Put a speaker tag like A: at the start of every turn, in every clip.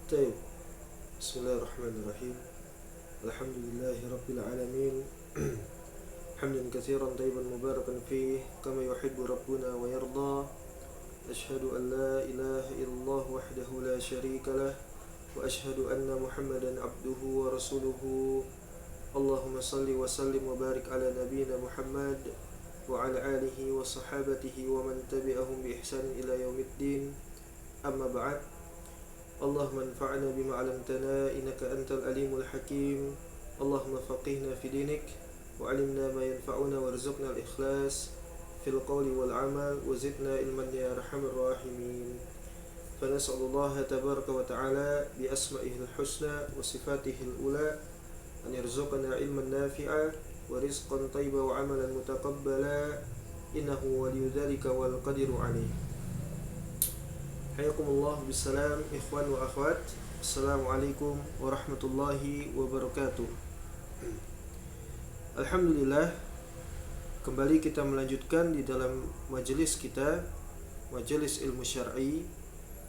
A: طيب. بسم الله الرحمن الرحيم. الحمد لله رب العالمين. حمدا كثيرا طيبا مباركا فيه كما يحب ربنا ويرضى. أشهد أن لا إله إلا الله وحده لا شريك له، وأشهد أن محمدا عبده ورسوله. اللهم صل وسلم وبارك على نبينا محمد وعلى آله وصحابته ومن تبعهم بإحسان إلى يوم الدين. أما بعد، اللهم انفعنا بما علمتنا إنك أنت العليم الحكيم. اللهم فقهنا في دينك وعلمنا ما ينفعنا وارزقنا الإخلاص في القول والعمل وزدنا علما يا أرحم الراحمين. فنسأل الله تبارك وتعالى بأسمائه الحسنى وصفاته الأولى أن يرزقنا علما نافعا ورزقا طيبا وعملا متقبلا، إنه ولي ذلك والقدر عليه. Hayakumullah bisalam ikhwan wa akhwat. Assalamualaikum warahmatullahi wabarakatuh. Alhamdulillah, kembali kita melanjutkan di dalam majelis kita, majelis ilmu syar'i,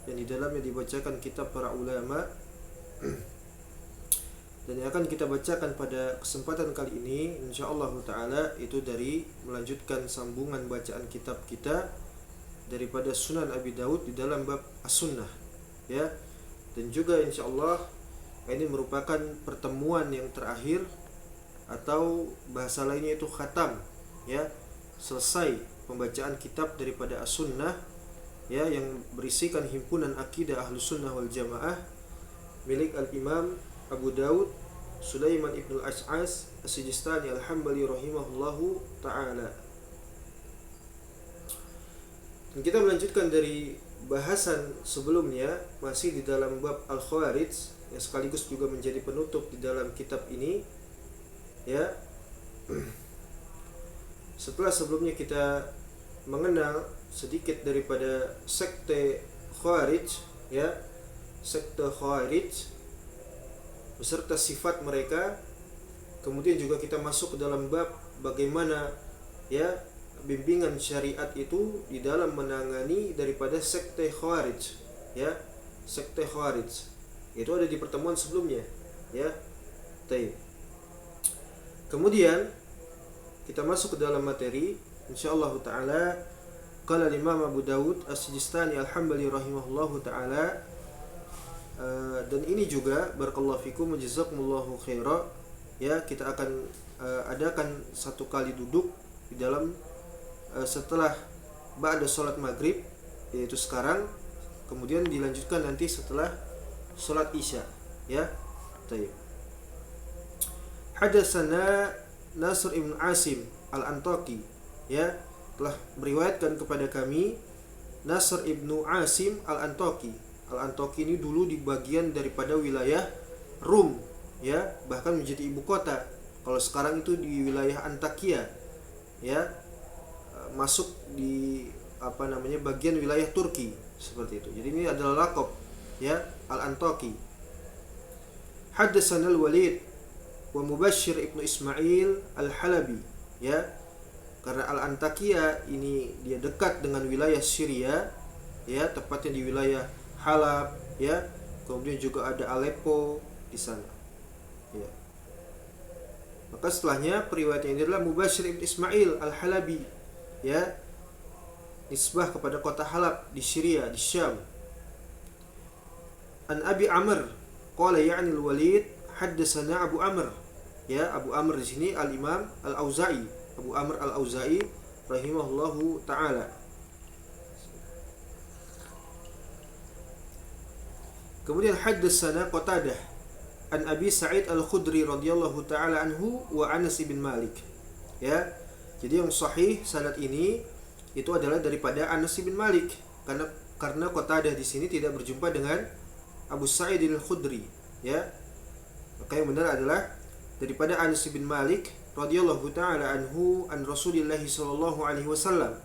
A: yang di dalamnya dibacakan kitab para ulama. Dan yang akan kita bacakan pada kesempatan kali ini insyaallah ta'ala itu dari melanjutkan sambungan bacaan kitab kita daripada Sunan Abi Daud di dalam bab As-Sunnah, ya. Dan juga insyaallah ini merupakan pertemuan yang terakhir, atau bahasa lainnya itu khatam, ya. Selesai pembacaan kitab daripada As-Sunnah, ya, yang berisikan himpunan akidah Ahlus Sunnah wal Jamaah milik Al-Imam Abu Daud Sulaiman ibn al-Ash'as As-Sijistani Al-Hambali rahimahullahu ta'ala. Dan kita melanjutkan dari bahasan sebelumnya, masih di dalam bab Al-Khawarij, yang sekaligus juga menjadi penutup di dalam kitab ini, ya. Setelah sebelumnya kita mengenal sedikit daripada sekte Khawarij, ya, sekte Khawarij beserta sifat mereka. Kemudian juga kita masuk ke dalam bab bagaimana, ya, bimbingan syariat itu di dalam menangani daripada sekte Khawarij, ya. Sekte Khawarij itu ada di pertemuan sebelumnya, ya. Baik. Kemudian kita masuk ke dalam materi insyaallah taala. Qala Imam Abu Daud As-Sijistani Al-Hambali rahimahullahu taala, dan ini juga barakallahu fikum jazakumullahu khaira, ya, kita akan adakan satu kali duduk di dalam setelah ba'da sholat maghrib, yaitu sekarang, kemudian dilanjutkan nanti setelah sholat isya, ya. Tayyib. Hadatsana Nasr ibn Asim al-Antaki, ya, telah meriwayatkan kepada kami Nasr ibnu Asim al-Antaki. Al-Antaki ini dulu di bagian daripada wilayah Rum, ya, bahkan menjadi ibu kota. Kalau sekarang itu di wilayah Antakya, ya, masuk di bagian wilayah Turki, seperti itu. Jadi ini adalah laqab, ya, Al-Antaki. Haddatsana Al-Walid wa Mubashshir ibnu Ismail Al-Halabi, ya. Karena Al-Antakya ini dia dekat dengan wilayah Syria, ya, tepatnya di wilayah Halab, ya. Kemudian juga ada Aleppo di sana, ya. Maka setelahnya periwayatnya ini adalah Mubashshir ibnu Ismail Al-Halabi, ya, nisbah kepada kota Halab di Syria, di Syam. An Abi Amr qala ya'ni al-Walid haddatsana Abu Amr, ya. Abu Amr di sini Al-Imam Al-Auza'i, Abu Amr Al-Auza'i rahimahullahu taala. Kemudian haddatsana Qatadah an Abi Sa'id Al-Khudri radhiyallahu taala anhu wa Anas bin Malik, ya. Jadi yang sahih sanad ini itu adalah daripada Anas bin Malik, karena Qatadah di sini tidak berjumpa dengan Abu Sa'id Al-Khudri, ya. Maka yang benar adalah daripada Anas bin Malik radhiyallahu taala anhu an Rasulillah sallallahu alaihi wasallam,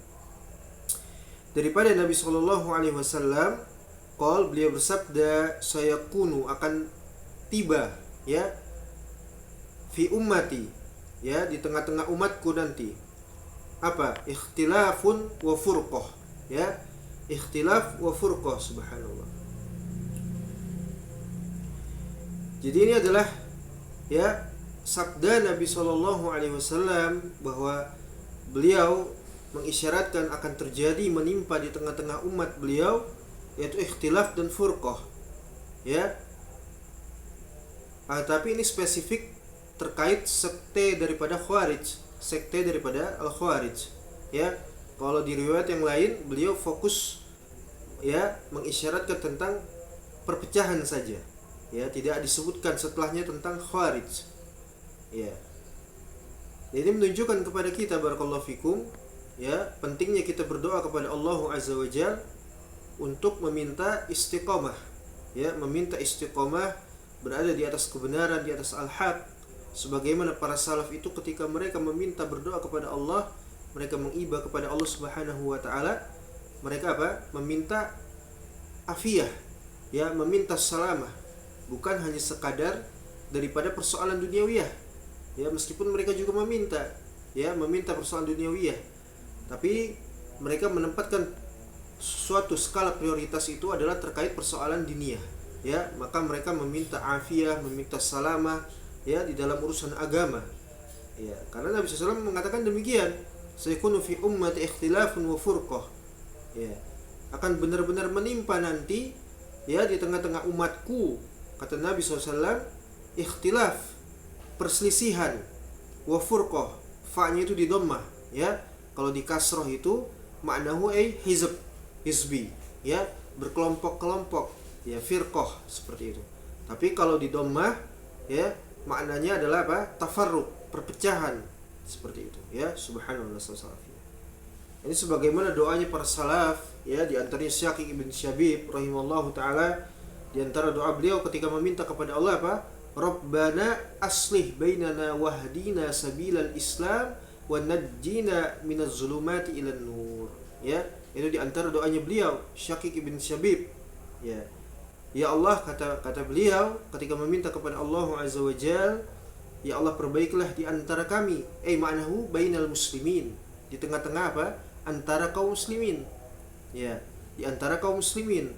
A: daripada Nabi sallallahu alaihi wasallam, qol, beliau bersabda, sayakunu, akan tiba, ya, fi ummati, ya, di tengah-tengah umatku nanti, apa? Ikhtilafun wa furqah, ya. Ikhtilaf wa furqah, subhanallah. Jadi ini adalah ya sabda Nabi Shallallahu Alaihi Wasallam bahwa beliau mengisyaratkan akan terjadi menimpa di tengah-tengah umat beliau, yaitu ikhtilaf dan furqah. Ya. Tapi ini spesifik terkait sekte daripada Khawarij, sekte daripada Al-Khawarij. Ya. Kalau di riwayat yang lain beliau fokus ya mengisyaratkan tentang perpecahan saja. Ya, tidak disebutkan setelahnya tentang Khawarij. Ya. Ini menunjukkan kepada kita barakallahu fikum ya, pentingnya kita berdoa kepada Allah Azza wa Jalla untuk meminta istiqamah. Ya, meminta istiqamah berada di atas kebenaran, di atas al-haq. Sebagaimana para salaf itu ketika mereka meminta berdoa kepada Allah, mereka mengiba kepada Allah Subhanahu wa taala, mereka apa? Meminta afiyah, ya, meminta salamah, bukan hanya sekadar daripada persoalan duniawiyah. Ya, meskipun mereka juga meminta persoalan duniawiyah, tapi mereka menempatkan suatu skala prioritas itu adalah terkait persoalan diniyah. Ya, maka mereka meminta afiyah, meminta salamah ya di dalam urusan agama. Ya, karena Nabi SAW mengatakan demikian, sayakunu fi ummati ikhtilafun wa furqah. Ya, akan benar-benar menimpa nanti ya di tengah-tengah umatku, kata Nabi SAW, ikhtilaf, perselisihan, wa furqah, fa-nya itu di dhammah ya. Kalau di kasroh itu maknahu hizbi ya, berkelompok-kelompok ya, firqah seperti itu. Tapi kalau di dhammah ya maknanya adalah apa? Tafarruq, perpecahan seperti itu ya. Subhanallah. Ini sebagaimana doanya para salaf ya, di antaranya Syaqi ibn Syabib rahimallahu taala, di antara doa beliau ketika meminta kepada Allah apa? Rabbana aslih bainana wahdina sabilal Islam wa najjina minaz zulumati ilan nur. Ya, itu di antara doanya beliau Syaqi ibn Syabib. Ya. Ya Allah, kata beliau ketika meminta kepada Allah Azza wa Jalla, ya Allah perbaikilah di antara kami, ma'nahu bainal muslimin, di tengah-tengah apa? Antara kaum muslimin. Ya, di antara kaum muslimin.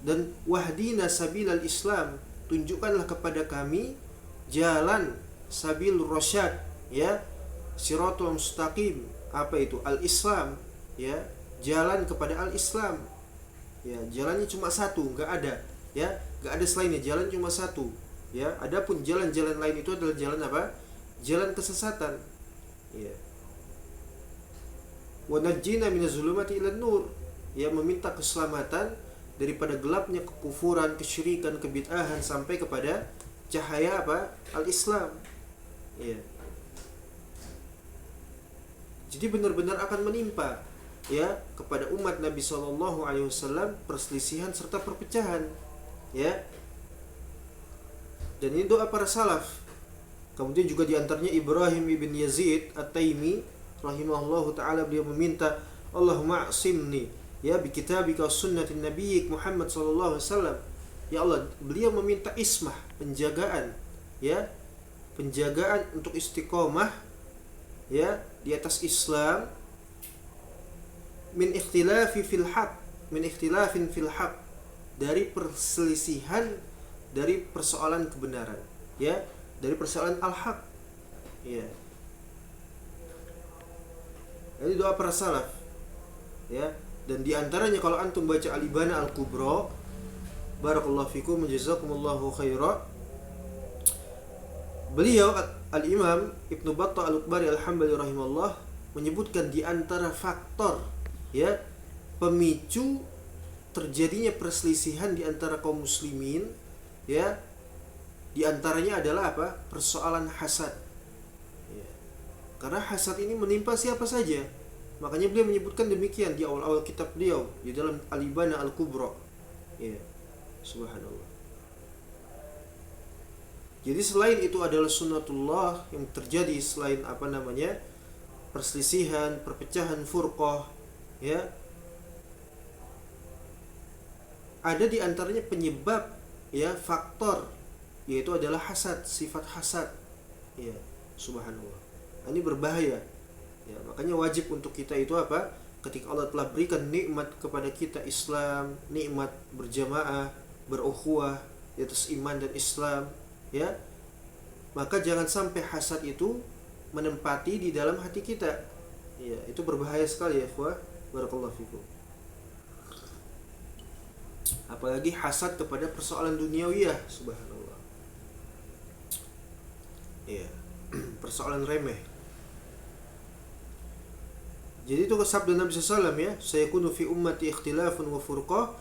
A: Dan wahdina sabilal Islam, tunjukkanlah kepada kami jalan sabil rasyad ya, siratul mustaqim. Apa itu? Al-Islam ya, jalan kepada al-Islam. Ya, jalannya cuma satu, enggak ada ya, enggak ada selainnya, jalan cuma satu ya. Adapun jalan-jalan lain itu adalah jalan apa? Jalan kesesatan. Ya. Wa najjina minaz zulumati ilan nur, ya, meminta keselamatan daripada gelapnya kekufuran, kesyirikan, kebid'ahan sampai kepada cahaya apa? Al-Islam. Ya. Jadi benar-benar akan menimpa ya kepada umat Nabi Shallallahu Alaihi Wasallam perselisihan serta perpecahan. Ya. Dan ini doa para salaf. Kemudian juga diantaranya Ibrahim ibn Yazid At-Taimi rahimahullahu taala, beliau meminta Allahumma asimni ya bi kitabika sunnatin nabiyyik Muhammad sallallahu alaihi wasallam. Ya Allah, beliau meminta ismah, penjagaan ya, penjagaan untuk istiqomah ya di atas Islam, min ikhtilafin fil haq, dari perselisihan dari persoalan kebenaran ya, dari persoalan al-haq ya. Ini doa para salaf ya. Dan diantaranya kalau antum baca Al-Ibana Al-Kubra, barakallahu fikum jazakumullahu khaira, beliau Al-Imam Ibnu Battah Al-Ukbari Al-Hambali rahimahullah menyebutkan di antara faktor ya pemicu terjadinya perselisihan di antara kaum muslimin ya, di antaranya adalah apa? Persoalan hasad ya. Karena hasad ini menimpa siapa saja. Makanya beliau menyebutkan demikian di awal-awal kitab beliau di dalam Al-Ibana Al-Kubra. Ya. Subhanallah. Jadi selain itu adalah sunnatullah yang terjadi, selain perselisihan, perpecahan, furqah ya. Ada di antaranya penyebab ya, faktor, yaitu adalah hasad, sifat hasad. Ya, subhanallah. Ini berbahaya. Ya, makanya wajib untuk kita itu apa? Ketika Allah telah berikan nikmat kepada kita Islam, nikmat berjamaah, berukhuwah di atas iman dan Islam, ya, maka jangan sampai hasad itu menempati di dalam hati kita. Ya, itu berbahaya sekali ya, ikhwah. Barakallahu fikum. Apalagi hasad kepada persoalan duniawiyah, subhanallah. Ya, persoalan remeh. Jadi itu sabda Nabi SAW ya, sayakunu fi ummati ikhtilafun wa furqah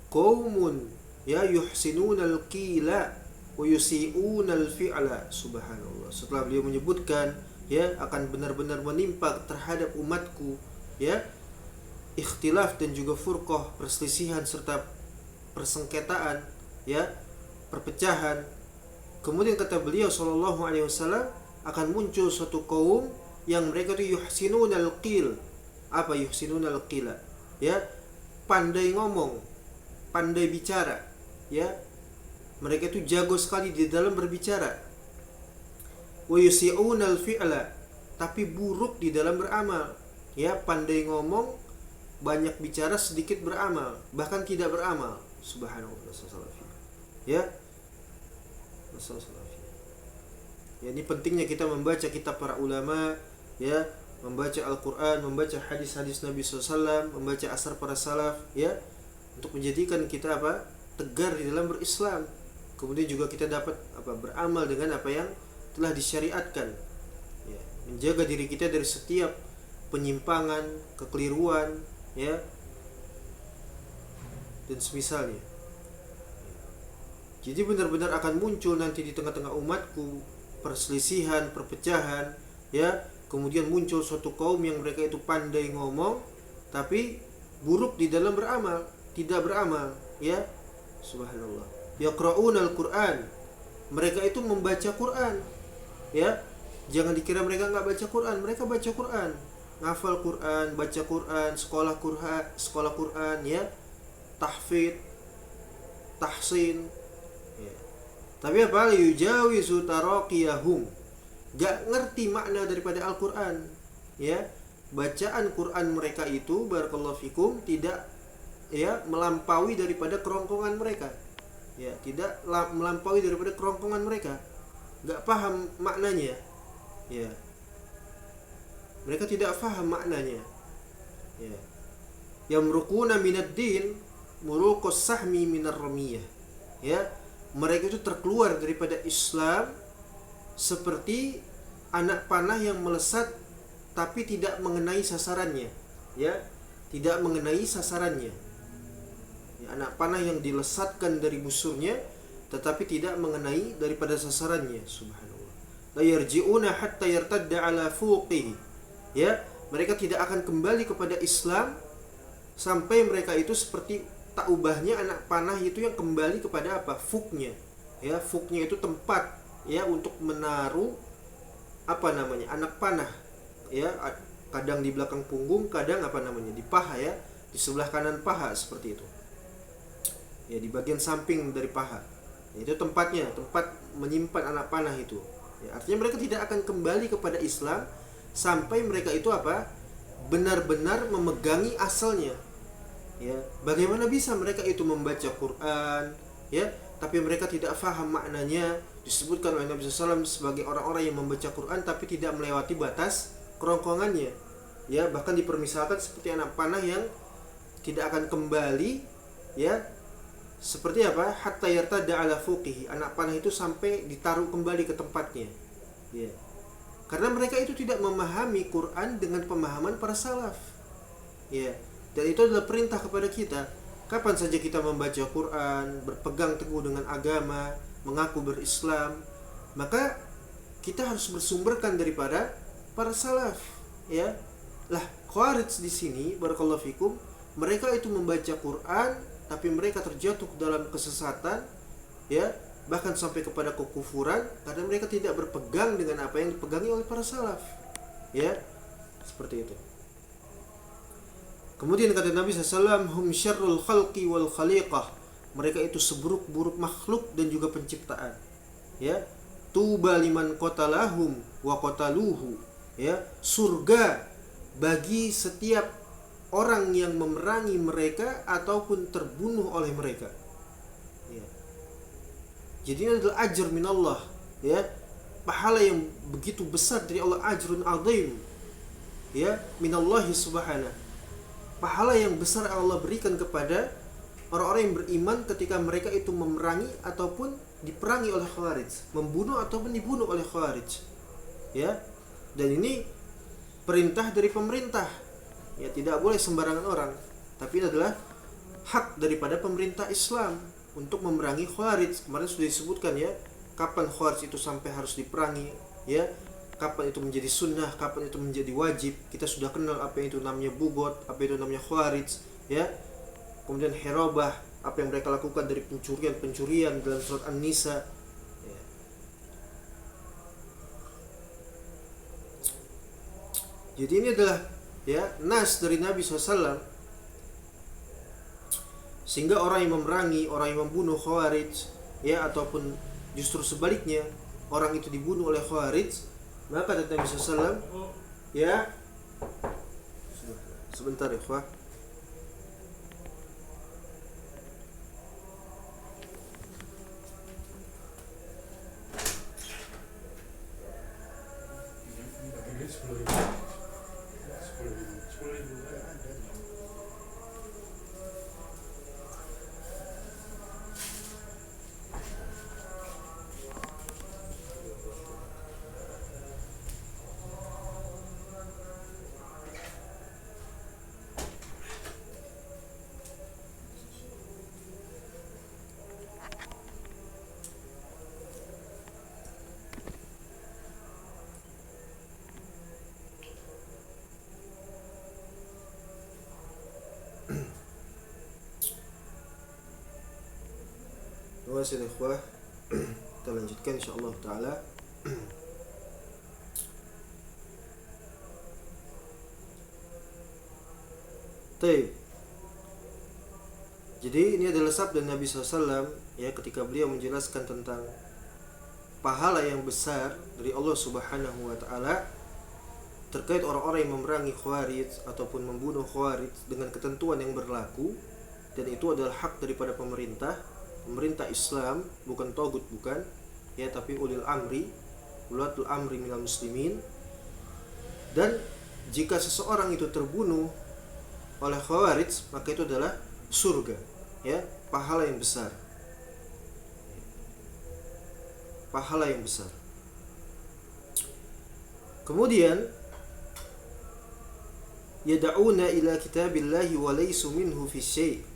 A: qaumun ya yuhsinunal qila wa yusi'unal fi'la, subhanallah. Setelah beliau menyebutkan ya akan benar-benar menimpa terhadap umatku ya ikhtilaf dan juga furqah, perselisihan serta persengketaan ya, perpecahan. Kemudian kata beliau sallallahu alaihi wasallam akan muncul suatu kaum yang mereka itu yuhsinunal qil. Apa yuhsinunal qila? Ya, pandai ngomong, pandai bicara, ya. Mereka itu jago sekali di dalam berbicara. Wa yusi'unal fi'la, tapi buruk di dalam beramal. Ya, pandai ngomong, banyak bicara, sedikit beramal, bahkan tidak beramal. Subhanallah. Ya. Ya, ini pentingnya kita membaca kitab para ulama, ya, membaca Al-Quran, membaca hadis-hadis Nabi SAW, membaca asar para salaf, ya, untuk menjadikan kita apa? Tegar di dalam berislam. Kemudian juga kita dapat beramal dengan apa yang telah disyariatkan. Ya, menjaga diri kita dari setiap penyimpangan, kekeliruan, ya, dan semisalnya. Jadi benar-benar akan muncul nanti di tengah-tengah umatku perselisihan, perpecahan, ya. Kemudian muncul suatu kaum yang mereka itu pandai ngomong tapi buruk di dalam beramal, tidak beramal, ya. Subhanallah. Yaqra'unal Qur'an. Mereka itu membaca Quran, ya. Jangan dikira mereka enggak baca Quran, mereka baca Quran, ngafal Quran, baca Quran, sekolah Quran, ya. Tahfidz, tahsin. Ya. Tapi apa? Yujawizu taraqiyahum. Gak ngerti makna daripada Al-Quran, ya. Bacaan Quran mereka itu barakallahu fikum tidak ya melampaui daripada kerongkongan mereka, ya, tidak melampaui daripada kerongkongan mereka, gak paham maknanya, ya. Mereka tidak paham maknanya, ya. Yamruquna minad din muruqus sahmi minar ramiyah, ya. Mereka itu terkeluar daripada Islam seperti anak panah yang melesat tapi tidak mengenai sasarannya, ya, tidak mengenai sasarannya. Ya, anak panah yang dilesatkan dari busurnya tetapi tidak mengenai daripada sasarannya, subhanallah. La yarji'una hatta yartadda ala fuqihi. Ya, mereka tidak akan kembali kepada Islam sampai mereka itu seperti tak ubahnya anak panah itu yang kembali kepada apa? Fuknya. Ya, fuknya itu tempat, ya, untuk menaruh anak panah, ya, kadang di belakang punggung, kadang di paha, ya, di sebelah kanan paha seperti itu, ya, di bagian samping dari paha, ya, itu tempatnya, tempat menyimpan anak panah itu, ya. Artinya mereka tidak akan kembali kepada Islam sampai mereka itu benar-benar memegangi asalnya, ya. Bagaimana bisa mereka itu membaca Quran, ya, tapi mereka tidak faham maknanya. Disebutkan oleh Nabi SAW sebagai orang-orang yang membaca Quran tapi tidak melewati batas kerongkongannya, ya. Bahkan dipermisalkan seperti anak panah yang tidak akan kembali, ya, seperti apa? Hatta yartada ala fuqihi. Anak panah itu sampai ditaruh kembali ke tempatnya, ya. Karena mereka itu tidak memahami Quran dengan pemahaman para salaf, ya. Dan itu adalah perintah kepada kita. Kapan saja kita membaca Quran, berpegang teguh dengan agama, mengaku berislam, maka kita harus bersumberkan daripada para salaf, ya. Lah, Khawarij di sini barakallahu fikum, mereka itu membaca Quran tapi mereka terjatuh dalam kesesatan, ya, bahkan sampai kepada kekufuran karena mereka tidak berpegang dengan apa yang dipegangi oleh para salaf, ya. Seperti itu. Kemudian kata Nabi SAW, hum syarrul khalqi wal khaliqah. Mereka itu seburuk-buruk makhluk dan juga penciptaan, ya. Tuba liman qatalahum wa qataluhu, ya. Surga bagi setiap orang yang memerangi mereka ataupun terbunuh oleh mereka, ya. Jadi ini adalah ajr minallah, ya, pahala yang begitu besar dari Allah, ajrun azim, ya, minallahi subhanahu. Pahala yang besar Allah berikan kepada orang-orang yang beriman ketika mereka itu memerangi ataupun diperangi oleh Khawarij, membunuh ataupun dibunuh oleh Khawarij, ya. Dan ini perintah dari pemerintah, ya, tidak boleh sembarangan orang, tapi ini adalah hak daripada pemerintah Islam untuk memerangi Khawarij. Kemarin sudah disebutkan, ya, kapan Khawarij itu sampai harus diperangi, ya, kapan itu menjadi sunnah, kapan itu menjadi wajib. Kita sudah kenal apa itu namanya bugot, apa itu namanya Khawarij, ya. Kemudian Herobah, apa yang mereka lakukan dari pencurian dalam surat An-Nisa, ya. Jadi ini adalah, ya, nas dari Nabi SAW, sehingga orang yang memerangi, orang yang membunuh Khawarij, ya, ataupun justru sebaliknya orang itu dibunuh oleh Khawarij, maka kata Nabi SAW, ya, sebentar ya, ikhwah. Terima kasih, ikhwah. Kita lanjutkan insyaallah taala. Baik. Jadi ini adalah sabda Nabi SAW, ya, ketika beliau menjelaskan tentang pahala yang besar dari Allah Subhanahu wa taala terkait orang-orang yang memerangi Khawarij ataupun membunuh Khawarij dengan ketentuan yang berlaku, dan itu adalah hak daripada pemerintah Islam, bukan togut, bukan, ya, tapi ulatul amri minal muslimin. Dan jika seseorang itu terbunuh oleh Khawarij, maka itu adalah surga, ya, pahala yang besar, pahala yang besar. Kemudian yad'una ila kitabillahi wa laysu minhu fi syai'.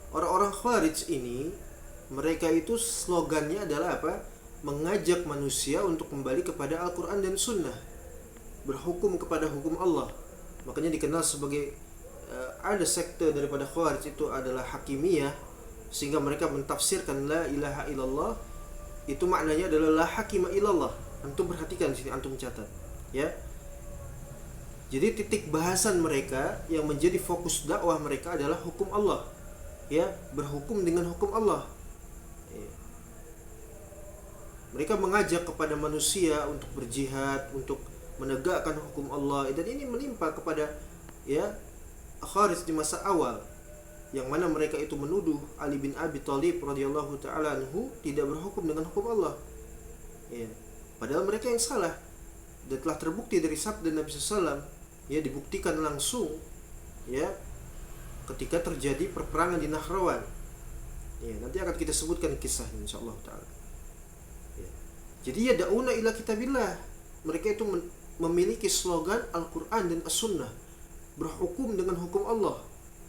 A: Orang-orang Khawarij ini, mereka itu slogannya adalah apa? Mengajak manusia untuk kembali kepada Al-Quran dan Sunnah, berhukum kepada hukum Allah. Makanya dikenal sebagai ada sekte daripada Khawarij itu adalah Hakimiyah, sehingga mereka mentafsirkan la ilaha illallah itu maknanya adalah la hakima illallah. Antum perhatikan di sini, antum catat, ya. Jadi titik bahasan mereka yang menjadi fokus dakwah mereka adalah hukum Allah, ya, berhukum dengan hukum Allah. Mereka mengajak kepada manusia untuk berjihad, untuk menegakkan hukum Allah. Dan ini menimpa kepada, ya, Khawarij di masa awal, yang mana mereka itu menuduh Ali bin Abi Thalib radhiyallahu taala anhu tidak berhukum dengan hukum Allah, ya, padahal mereka yang salah. Dan telah terbukti dari sabda Nabi SAW, ya, dibuktikan langsung, ya, ketika terjadi perperangan di Nahrawan, ya, nanti akan kita sebutkan kisahnya insyaallah taala, ya. Jadi ya da'una ila kitabillah, mereka itu memiliki slogan Al-Quran dan As-Sunnah, berhukum dengan hukum Allah,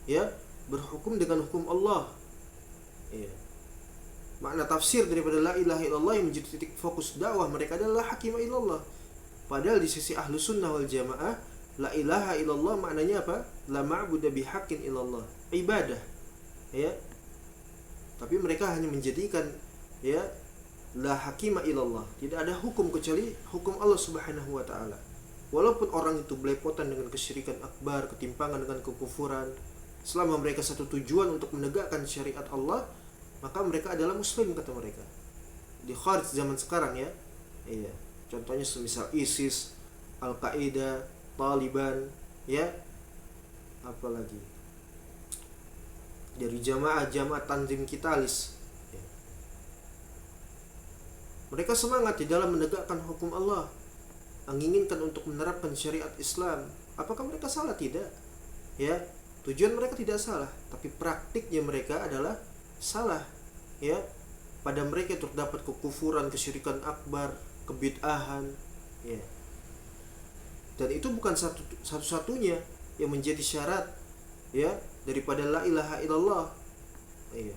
A: ya, berhukum dengan hukum Allah, ya. Makna tafsir daripada la ilaha illallah yang menjadi titik fokus dakwah mereka adalah hakima illallah. Padahal di sisi ahlu sunnah wal jamaah, la ilaha illallah maknanya apa? La ma'budu bihaqqin illallah, ibadah, ya. Tapi mereka hanya menjadikan, ya, la hakima illallah, tidak ada hukum kecuali hukum Allah Subhanahu wa taala. Walaupun orang itu belepotan dengan kesyirikan akbar, ketimpangan dengan kekufuran, selama mereka satu tujuan untuk menegakkan syariat Allah, maka mereka adalah muslim, kata mereka. Di Khawarij zaman sekarang, ya, iya, contohnya semisal ISIS, Al-Qaeda, Taliban, ya, apalagi dari jamaah Tanzim Kitalis, ya. Mereka semangat di dalam menegakkan hukum Allah, menginginkan untuk menerapkan syariat Islam. Apakah mereka salah? Tidak. Ya, tujuan mereka tidak salah, tapi praktiknya mereka adalah salah. Ya, pada mereka terdapat kekufuran, kesyirikan akbar, kebid'ahan. Ya. Dan itu bukan satu-satunya yang menjadi syarat ya daripada la ilaha illallah. Ya.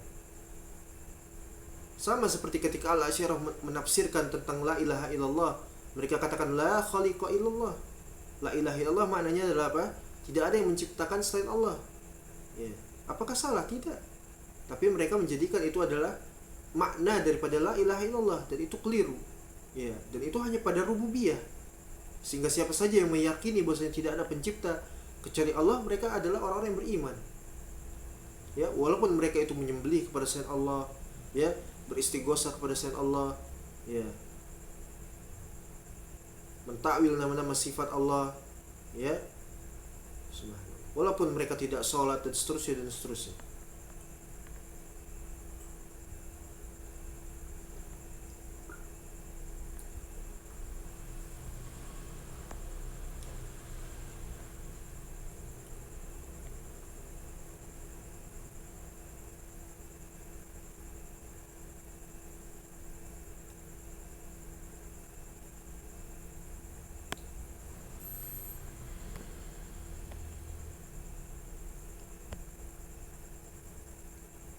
A: Sama seperti ketika Al-Asy'ariyah menafsirkan tentang la ilaha illallah, mereka katakan la khaliqa illallah. La ilaha illallah maknanya adalah apa? Tidak ada yang menciptakan selain Allah. Ya. Apakah salah? Tidak. Tapi mereka menjadikan itu adalah makna daripada la ilaha illallah, dan itu keliru. Ya, dan itu hanya pada rububiyah. Sehingga siapa saja yang meyakini bahwasanya tidak ada pencipta kecuali Allah, mereka adalah orang-orang yang beriman. Ya, walaupun mereka itu menyembelih kepada selain Allah, ya, beristighosah kepada selain Allah, ya, mentakwil nama-nama sifat Allah, ya, walaupun mereka tidak sholat dan seterusnya dan seterusnya.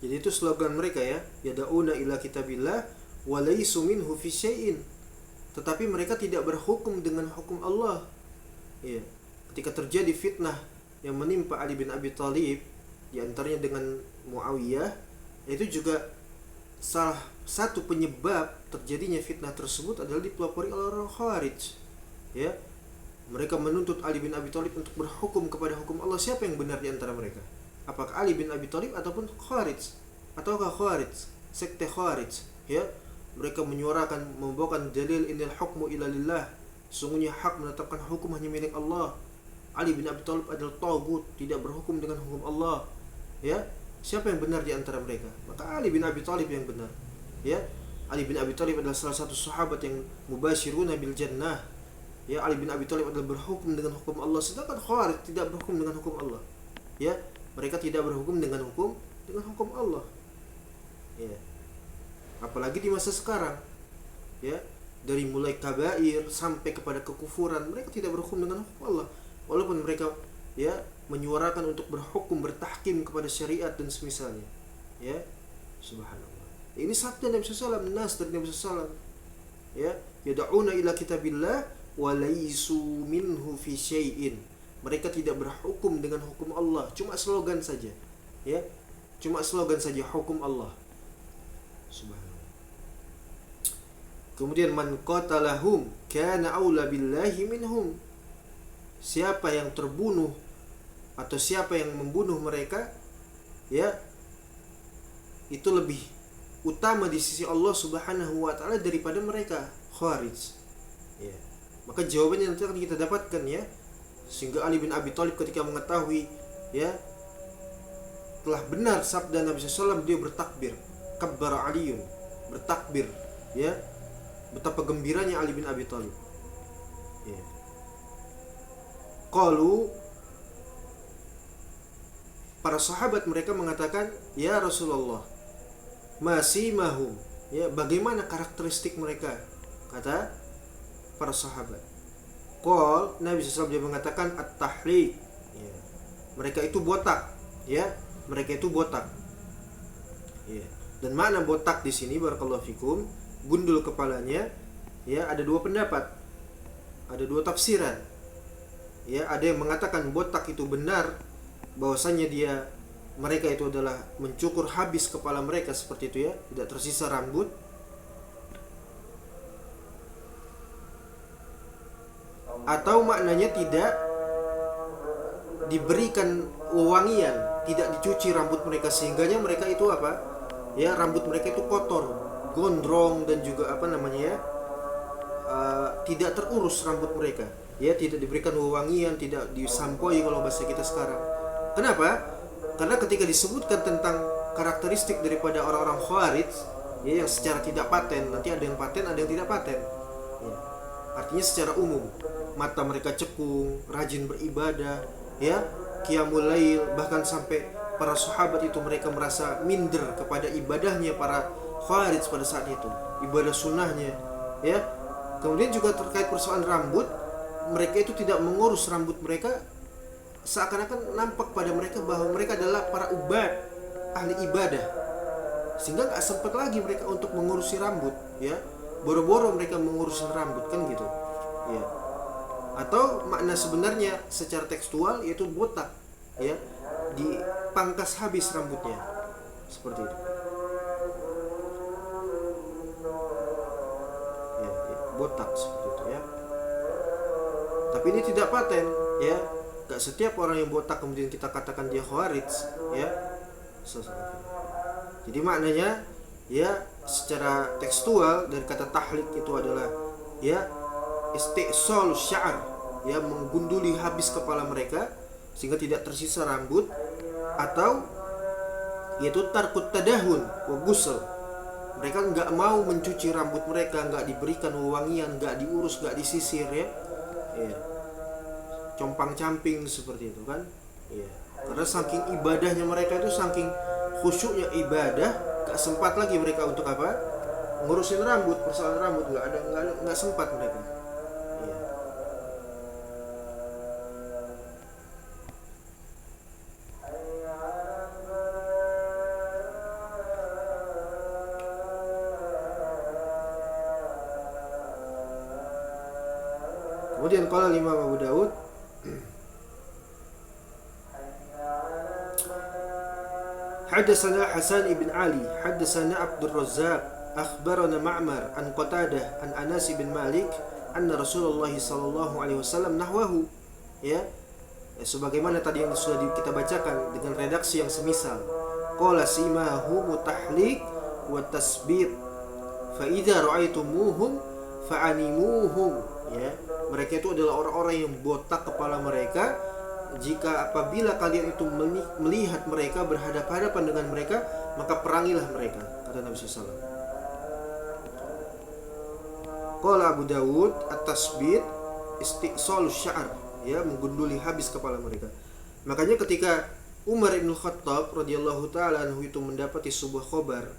A: Jadi itu slogan mereka ya, yad'una ila kitabillah wa laysu minhu fi syai'in. Tetapi mereka tidak berhukum dengan hukum Allah. Ya. Ketika terjadi fitnah yang menimpa Ali bin Abi Thalib, di antaranya dengan Muawiyah, itu juga salah satu penyebab terjadinya fitnah tersebut adalah dipelopori oleh orang Khawarij. Ya. Mereka menuntut Ali bin Abi Thalib untuk berhukum kepada hukum Allah. Siapa yang benar di antara mereka? Apakah Ali bin Abi Thalib ataupun Khawarij? Ataukah Khawarij, sekte Khawarij, ya? Mereka menyuarakan, membawakan dalil inil hukmu illa lillah. Sungguhnya hak menetapkan hukum hanya milik Allah. Ali bin Abi Thalib adalah tagut, tidak berhukum dengan hukum Allah. Ya, siapa yang benar di antara mereka? Maka Ali bin Abi Thalib yang benar. Ya, Ali bin Abi Thalib adalah salah satu sahabat yang mubashiruna bil jannah. Ya, Ali bin Abi Thalib adalah berhukum dengan hukum Allah, sedangkan Khawarij tidak berhukum dengan hukum Allah. Ya, mereka tidak berhukum dengan hukum Allah. Ya. Apalagi di masa sekarang. Ya, dari mulai kabair sampai kepada kekufuran, mereka tidak berhukum dengan hukum Allah. Walaupun mereka ya menyuarakan untuk berhukum, bertahkim kepada syariat dan semisalnya. Ya, subhanallah. Ini sabda Nabi sallallahu alaihi wasallam, nas dari Nabi sallallahu alaihi wasallam. Ya, yad'una ila kitabillah wa laysu minhu fi syai'in. Mereka tidak berhukum dengan hukum Allah, cuma slogan saja. Ya, cuma slogan saja hukum Allah. Subhanallah. Kemudian man qatalahum kana aula billahi minhum. Siapa yang terbunuh atau siapa yang membunuh mereka, ya, itu lebih utama di sisi Allah Subhanahu wa taala daripada mereka Khawarij. Ya. Maka jawabannya nanti akan kita dapatkan ya. Sehingga Ali bin Abi Thalib ketika mengetahui ya telah benar sabda Nabi SAW, dia bertakbir, kabbara Aliyun, bertakbir ya, betapa gembiranya Ali bin Abi Thalib. Ya. Qalu, para sahabat mereka mengatakan, ya Rasulullah, masih mahum, ya, bagaimana karakteristik mereka? Kata para sahabat. Qal, Nabi SAW dia mengatakan at-tahliq, ya, mereka itu botak, ya, mereka itu botak. Ya. Dan makna botak di sini barakallahu fikum, gundul kepalanya, ya, ada dua pendapat, ada dua tafsiran. Ya, ada yang mengatakan botak itu benar, bahwasanya mereka itu adalah mencukur habis kepala mereka seperti itu ya, tidak tersisa rambut. Atau maknanya tidak diberikan wewangian, tidak dicuci rambut mereka, sehingganya mereka itu apa? Ya, rambut mereka itu kotor, gondrong, dan juga apa namanya ya, tidak terurus rambut mereka. Ya, tidak diberikan wewangian, tidak disampoi kalau bahasa kita sekarang. Kenapa? Karena ketika disebutkan tentang karakteristik daripada orang-orang Khawarij, ya, yang secara tidak paten. Nanti ada yang paten, ada yang tidak paten ya. Artinya secara umum, mata mereka cekung, rajin beribadah ya, qiyamul lail, bahkan sampai para sahabat itu mereka merasa minder kepada ibadahnya para khawarij pada saat itu, ibadah sunnahnya ya. Kemudian juga terkait persoalan rambut, mereka itu tidak mengurus rambut mereka, seakan-akan nampak pada mereka bahwa mereka adalah para ubad, ahli ibadah, sehingga gak sempat lagi mereka untuk mengurusi rambut ya. Boro-boro mereka mengurusin rambut kan gitu ya. Atau makna sebenarnya secara tekstual yaitu botak ya, dipangkas habis rambutnya seperti itu ya, ya, botak seperti itu ya. Tapi ini tidak paten ya, gak setiap orang yang botak kemudian kita katakan dia khawarij ya. Jadi maknanya ya, secara tekstual dari kata tahlik itu adalah ya istisal sya'ar ya, menggunduli habis kepala mereka sehingga tidak tersisa rambut, atau yaitu tarkut tadahun wa ghusl, mereka nggak mau mencuci rambut mereka, nggak diberikan wewangian, nggak diurus, nggak disisir ya, ya. Compang camping seperti itu kan ya. Karena saking ibadahnya mereka itu, saking khusyuknya ibadah, gak sempat lagi mereka untuk apa? Ngurusin rambut, persoalan rambut nggak sempat mereka. Ya. Kemudian qala Imam Abu Daud, حدثنا حسان بن علي حدثنا عبد الرزاق أخبرنا معمر عن قتادة عن أنس بن مالك أن رسول الله صلى الله عليه وسلم نحوه ya, sebagaimana tadi yang sudah kita bacakan dengan redaksi yang semisal. Qala simahu mutahlik wa tasbit fa idza ra'aitumuhum fa'animuhum ya, mereka itu adalah orang-orang yang botak kepala mereka. Jika apabila kalian itu melihat mereka, berhadapan-hadapan dengan mereka, maka perangilah mereka, kata Nabi SAW. Qala Abu Dawud at-tasbit istisal sya'ar ya, menggunduli habis kepala mereka. Makanya ketika Umar bin Khattab radhiyallahu taala anhu itu mendapati sebuah khabar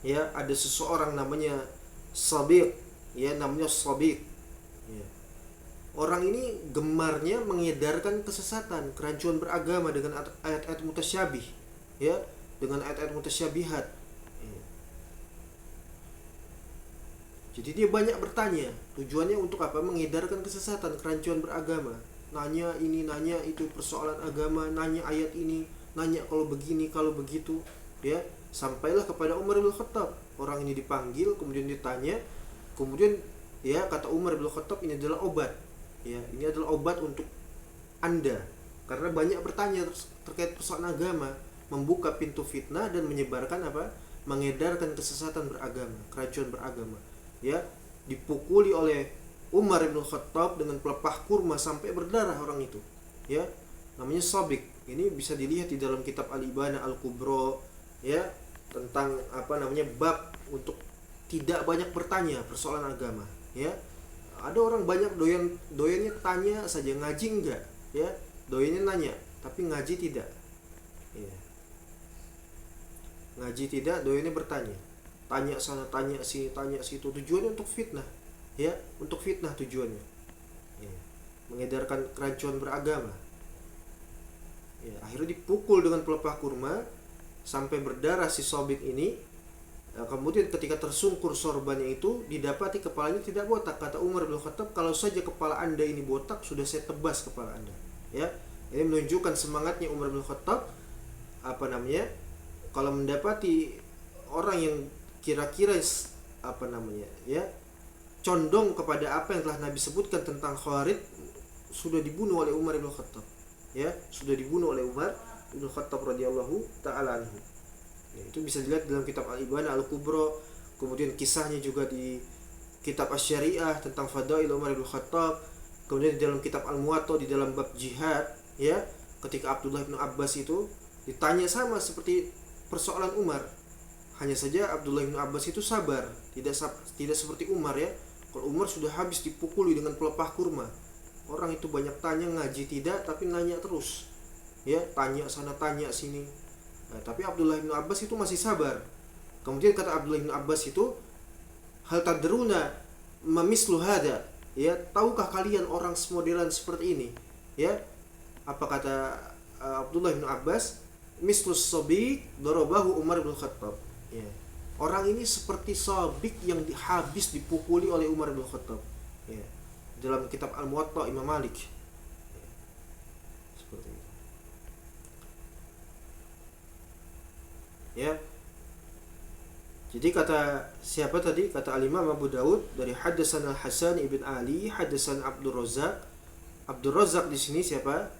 A: ya, ada seseorang namanya Sabiq ya, namanya Sabiq ya. Orang ini gemarnya mengedarkan kesesatan, kerancuan beragama dengan ayat-ayat mutasyabih ya, dengan ayat-ayat mutasyabihat ya. Jadi dia banyak bertanya, tujuannya untuk apa? Mengedarkan kesesatan, kerancuan beragama. Nanya ini, nanya itu, persoalan agama, nanya ayat ini, nanya kalau begini, kalau begitu ya. Sampailah kepada Umar bin Khattab. Orang ini dipanggil, kemudian ditanya, kemudian ya kata Umar bin Khattab, ini adalah obat ya, ini adalah obat untuk Anda, karena banyak bertanya terkait persoalan agama, membuka pintu fitnah dan menyebarkan apa? Mengedarkan kesesatan beragama, kerancuan beragama ya. Dipukuli oleh Umar bin Khattab dengan pelepah kurma sampai berdarah orang itu ya, namanya Sabiq. Ini bisa dilihat di dalam kitab Al-Ibana Al-Kubra ya, tentang apa namanya, bab untuk tidak banyak bertanya persoalan agama ya. Ada orang banyak doyannya tanya saja, ngaji enggak ya, doyannya nanya tapi ngaji tidak ya. Ngaji tidak, doyannya bertanya, tanya sana tanya sini tanya situ, tujuannya untuk fitnah ya, untuk fitnah tujuannya ya, mengedarkan kerancuan beragama ya. Akhirnya dipukul dengan pelepah kurma sampai berdarah si Sabiq ini. Nah, kemudian ketika tersungkur sorbannya itu, didapati kepalanya tidak botak. Kata Umar bin Khattab, kalau saja kepala Anda ini botak, sudah saya tebas kepala Anda ya. Ini menunjukkan semangatnya Umar bin Khattab, apa namanya, kalau mendapati orang yang kira-kira apa namanya ya, condong kepada apa yang telah Nabi sebutkan tentang Khawarij, sudah dibunuh oleh Umar bin Khattab ya, sudah dibunuh oleh Umar bin Khattab radhiyallahu taala anhu. Ya, itu bisa dilihat dalam kitab Al-Ibana Al-Kubra, kemudian kisahnya juga di kitab Asy-Syariah tentang Fadail Umar bin Khattab, kemudian di dalam kitab Al-Muwatta di dalam bab jihad ya, ketika Abdullah bin Abbas itu ditanya sama seperti persoalan Umar, Hanya saja Abdullah bin Abbas itu sabar, tidak seperti Umar ya. Kalau Umar sudah habis dipukuli dengan pelepah kurma. Orang itu banyak tanya, ngaji tidak, tapi nanya terus. Ya, tanya sana tanya sini. Nah, tapi Abdullah bin Abbas itu masih sabar. Kemudian kata Abdullah bin Abbas itu, hal tadruna mamislu hada, ya, tahukah kalian orang semodelan seperti ini? Ya, apa kata Abdullah bin Abbas? Mislus sabik darabahu Umar bin Khattab. Ya. Orang ini seperti sabik yang habis dipukuli oleh Umar bin Khattab. Ya. Dalam kitab Al-Muwatta Imam Malik. Ya. Seperti itu. Ya. Jadi kata siapa tadi? Kata Al-Imam Abu Daud dari Haddatsana Hasan ibn Ali, Haddatsana Abdul Razzaq. Abdul Razzaq di sini siapa?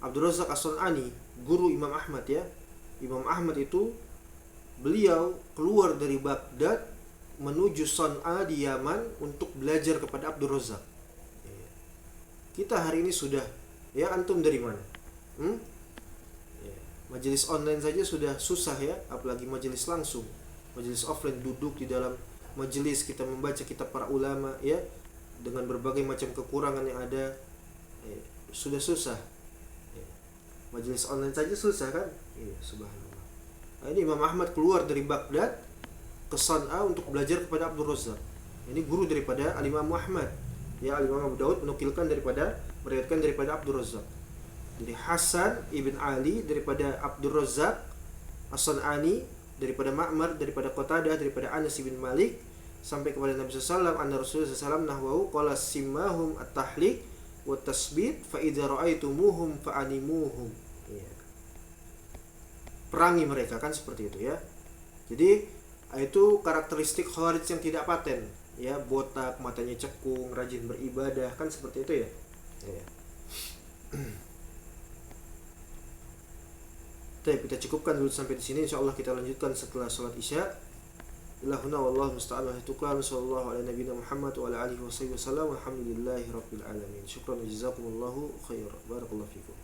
A: Abdul Razzaq As-Sun'ani, guru Imam Ahmad ya. Imam Ahmad itu beliau keluar dari Baghdad menuju Son'a di Yaman untuk belajar kepada Abdul Razzaq. Kita hari ini sudah, ya, antum dari mana? Majelis online saja sudah susah ya, apalagi majelis langsung. Majelis offline, duduk di dalam majelis kita membaca kitab para ulama ya, dengan berbagai macam kekurangan yang ada, sudah susah. Majelis online saja susah kan? Iya, subhanallah. Nah, ini Imam Ahmad keluar dari Baghdad ke Son'a untuk belajar kepada Abdul Razzaq. Ini guru daripada Al-Imam Ahmad. Ya, Al-Imam Abu Daud meriwayatkan daripada Abdul Razzaq. Dari Hasan ibn Ali daripada Abdul Razzaq As-Sun'ani, daripada Ma'mar, daripada Qatadah, daripada Anas bin Malik, sampai kepada Nabi sallallahu alaihi wasallam, anna Rasulullah sallallahu alaihi wasallam nahwahu qala simahum at-tahliq wa tasbit fa idza ra'aitumuhum fa'animuhum. Ya. Perangi mereka, kan seperti itu ya. Jadi itu karakteristik Khawarij yang tidak paten ya, botak, matanya cekung, rajin beribadah, kan seperti itu ya. Ya. Baik, kita cukupkan dulu sampai di sini. Insyaallah kita lanjutkan setelah salat Isya. Ilahuna wallahu musta'an wa tuqan sallallahu ala nabiyina Muhammad wa ala alihi wasallam. Alhamdulillahirabbil alamin. Syukran jazakumullahu khairan. Barakallahu fikum.